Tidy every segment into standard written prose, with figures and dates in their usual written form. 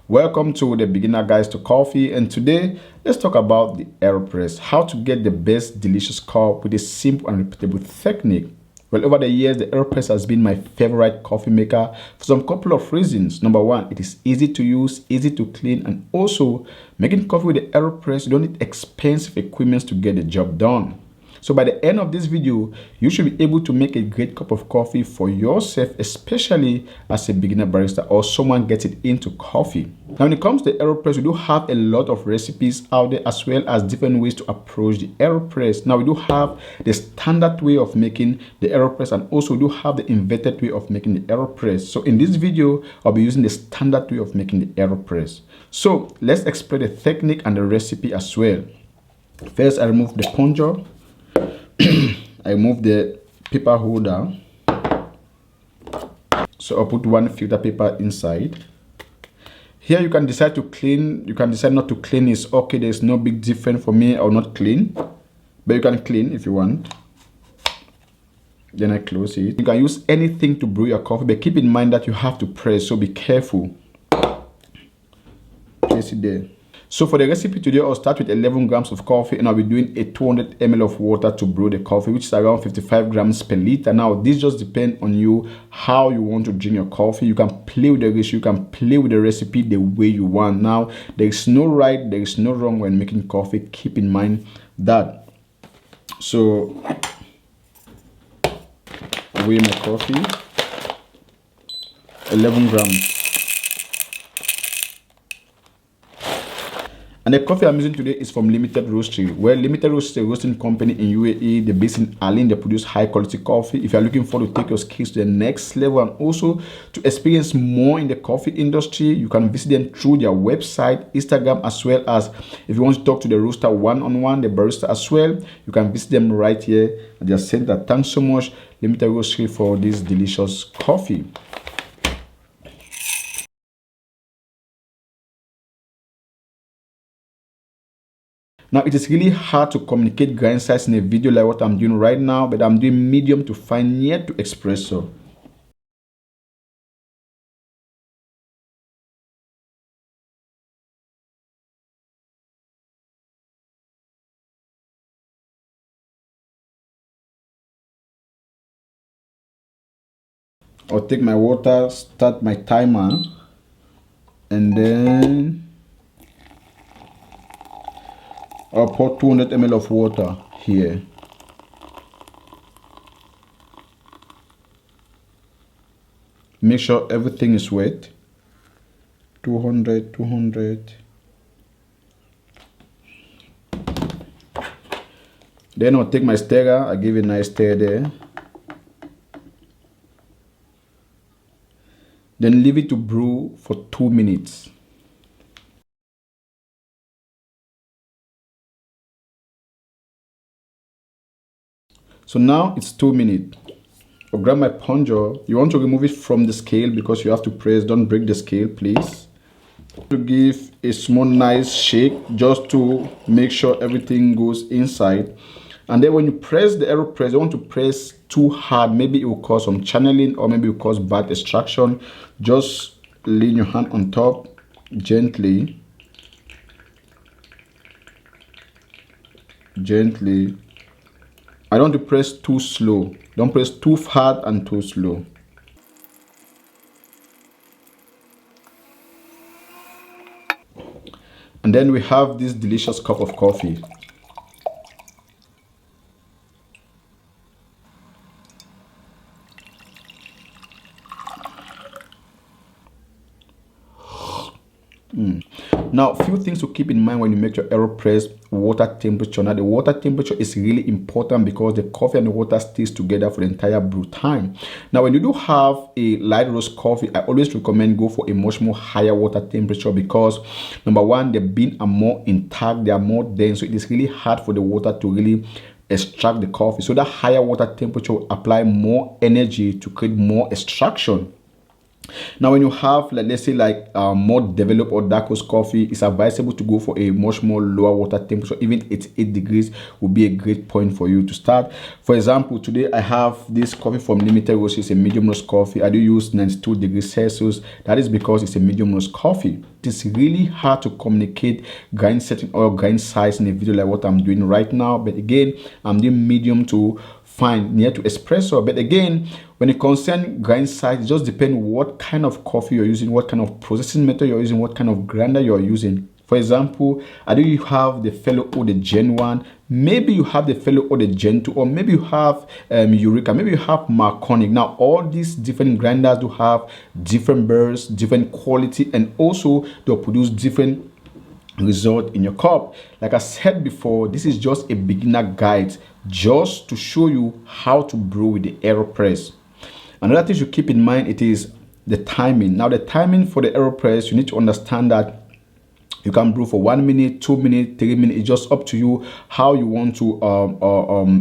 Welcome to the beginner guides to coffee, and today let's talk about the AeroPress, how to get the best delicious cup with a simple and repeatable technique. Well, over the years, the AeroPress has been my favorite coffee maker for some couple of reasons. Number one, it is easy to use, easy to clean, and also making coffee with the AeroPress, you don't need expensive equipment to get the job done. So by the end of this video, you should be able to make a great cup of coffee for yourself, especially as a beginner barista or someone getting into coffee. Now, when it comes to AeroPress, we do have a lot of recipes out there as well as different ways to approach the AeroPress. Now, we do have the standard way of making the AeroPress, and also we do have the inverted way of making the AeroPress. So in this video, I'll be using the standard way of making the AeroPress. So let's explore the technique and the recipe as well. First, I remove the plunger. I remove the paper holder, so I'll put one filter paper inside. Here you can decide to clean, you can decide not to clean. It's okay, there's no big difference for me. I'll not clean, but you can clean if you want. Then I close it. You can use anything to brew your coffee, but keep in mind that you have to press, so be careful. Place it there. So for the recipe today, I'll start with 11 grams of coffee, and I'll be doing a 200 ml of water to brew the coffee, which is around 55 grams per liter. Now, this just depends on you, how you want to drink your coffee. You can play with the ratio, you can play with the recipe the way you want. Now, there is no right, there is no wrong when making coffee. Keep in mind that. So, I weigh my coffee, 11 grams. And the coffee I'm using today is from Limited Roastery. Well, Limited Roastery is a roasting company in UAE. They're based in Alin. They produce high quality coffee. If you're looking for to take your skills to the next level and also to experience more in the coffee industry, you can visit them through their website, Instagram, as well as if you want to talk to the roaster one-on-one, the barista as well, you can visit them right here at their center. Thanks so much, Limited Roastery, for this delicious coffee. Now, it is really hard to communicate grind size in a video like what I'm doing right now, but I'm doing medium to fine near to espresso. I'll take my water, start my timer, and then I'll pour 200 ml of water here. Make sure everything is wet. 200. Then I'll take my stirrer. I give it a nice stir there. Then leave it to brew for 2 minutes. So now it's 2 minutes. I'll grab my plunger. You want to remove it from the scale because you have to press. Don't break the scale, please. To give a small nice shake just to make sure everything goes inside. And then when you press the AeroPress, you want to press too hard. Maybe it will cause some channeling or maybe it will cause bad extraction. Just lean your hand on top gently. Gently. I don't want to press too slow. Don't press too hard and too slow. And then we have this delicious cup of coffee. Now, a few things to keep in mind when you make your AeroPress: water temperature. Now, the water temperature is really important because the coffee and the water stays together for the entire brew time. Now, when you do have a light roast coffee, I always recommend go for a much more higher water temperature because number one, the beans are more intact, they are more dense, so it is really hard for the water to really extract the coffee. So that higher water temperature will apply more energy to create more extraction. Now, when you have, like, let's say, like more developed or dark roast coffee, it's advisable to go for a much more lower water temperature. Even 88 degrees will be a great point for you to start. For example, today I have this coffee from Limited Roast. It's a medium roast coffee. I do use 92 degrees Celsius. That is because it's a medium roast coffee. It's really hard to communicate grind setting or grind size in a video like what I'm doing right now. But again, I'm doing medium to fine, near to espresso. But again, when it concerns grind size, it just depends what kind of coffee you're using, what kind of processing method you're using, what kind of grinder you're using. For example, I do you have the Fellow O, the Gen 1, maybe you have the Fellow O, the Gen 2, or maybe you have Eureka, maybe you have Marconic. Now, all these different grinders do have different bursts, different quality, and also they'll produce different result in your cup. Like I said before, this is just a beginner guide just to show you how to brew with the AeroPress. Another thing to keep in mind, it is the timing. Now, the timing for the AeroPress, you need to understand that you can brew for 1 minute, 2 minutes, 3 minutes. It's just up to you how you want to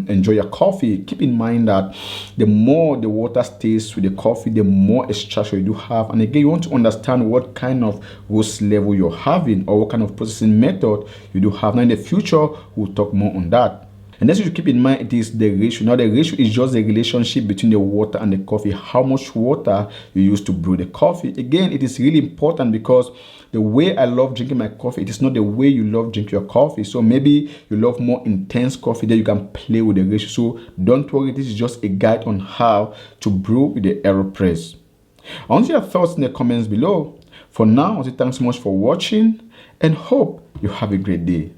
enjoy your coffee. Keep in mind that the more the water stays with the coffee, the more extraction you do have. And again, you want to understand what kind of roast level you're having or what kind of processing method you do have. Now, in the future, we'll talk more on that. And next, you keep in mind, it is the ratio. Now, the ratio is just the relationship between the water and the coffee. How much water you use to brew the coffee. Again, it is really important because the way I love drinking my coffee, it is not the way you love drinking your coffee. So maybe you love more intense coffee, then you can play with the ratio. So don't worry, this is just a guide on how to brew with the AeroPress. I want your thoughts in the comments below. For now, I want to thank so much for watching and hope you have a great day.